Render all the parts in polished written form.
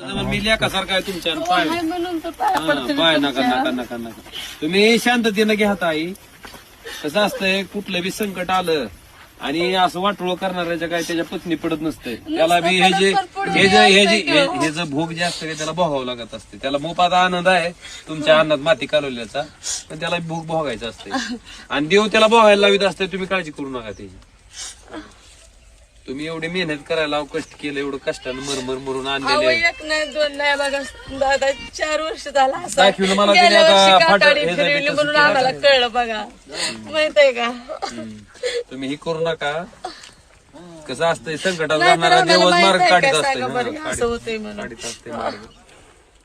मी लेखासारखा आहे तुमच्या पाय हाय म्हणून तर पाया पडते पाय मी नका तुमच्या. नका नका नका तुम्ही शांततेनं घ्या ताई. कसं असतंय कुठलं बी संकट आलं आणि असं वाटोळ करणाऱ्याच्या काय त्याच्या पत्नी पडत नसते. त्याला बी हे जे भोग जे असतं त्याला भोगावं लागत असते. त्याला मोपाचा आनंद आहे तुमच्या अन्नात माती कालवल्याचा, पण त्याला भोग भोगायचा असते आणि देव त्याला भोगायला लावित असते. तुम्ही काळजी करू नका त्याची. तुम्ही एवढी मेहनत करायला कष्ट केलं, एवढं कष्टानं मरमर मरून आणलेले. एक नाही दोन नाही बघा दादा 4 वर्ष झाला असं दाखवलं मला त्याने गेल्या आता वर्षी फाटक काटाडी हे झाले फिरवली तसं म्हणून केलं. आम्हाला कळलं बघा माहित आहे का. तुम्ही ही करू नका. कसं असतंय संकटाला नाही तर जाणारा आम्हाला देवच माहित मार्ग आहे काढीत काय असते. सांगा बरं, असं होतंय म्हणून. काढीत असते मार्ग.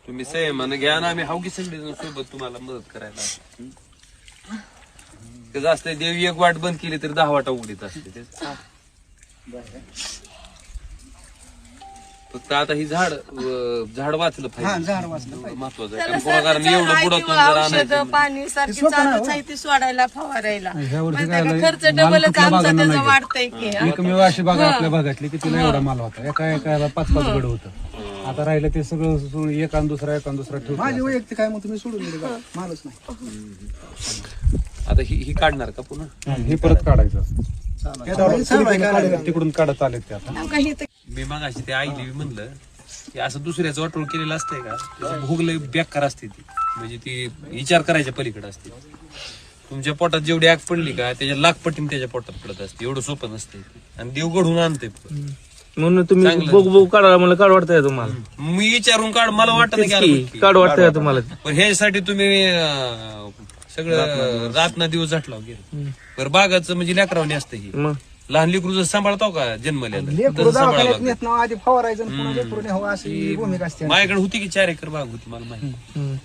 तुम्ही संयमानं घ्या ना, आम्ही हावगी सगळेजण सोबत तुम्हाला मदत करायला. कसं असतंय देव एक वाट बंद केली तर 10 वाटा उघडीत असते. फक्त आता ही झाड वाचलं पाहिजे, झाड वाचलं पाहिजे. महत्वाचं आहे. कारण एवढं पुढं औषधं पाणी सारखी चालूच आहे ती सोडायला फवारायला. ह्या वर्षी माहिती आहे काय का, खर्च डबलच आमचा त्याचा वाढतंय की. एकमेव अशी बागा आपल्या भागातली की तिला एवढा माल होता. एकाला 5-5 गड होतं. आता राहिलं ते सगळं सोडून एकान दुसरा ठेवतो. माझी वैयक्तिक काय मग तुम्ही सोडून दिले बघा, मालच नाही. आता ही काढणार का पुन्हा? हे परत काढायचं तिकडून काढत आले ते आता. मी मग अशी ते आईली म्हणलं की असं दुसऱ्याचं वाटोळ केलेलं असतंय का त्याचं भोग लय बेकार असते ती. म्हणजे ती विचार करायच्या पलीकडे असते. तुमच्या पोटात जेवढी आग पडली का त्याच्या लाखपटीने त्याच्या पोटात पडत असते. एवढं सोपं नसते आणि देव घडून आणते. म्हणून तुम्ही बघू काढा मला काढ वाटतंय तुम्हाला. मी विचारून काढ मला वाटत नाही काढ वाटतंय तुम्हाला. पण ह्यासाठी तुम्ही सगळं रात ना दिवस झटलाव गेलं. बरं बागाचं म्हणजे लेकरावणी असतं ही. मग लहान लेकरू जर सांभाळतो का जन्मलेलं लेकरू दवाखान्यात नेत ना आधी फवारायचं पुन्हा लेकरू हवं अशी भूमिका असते. माझ्याकडे होती की 4 एकर बाग होती मला माहिती.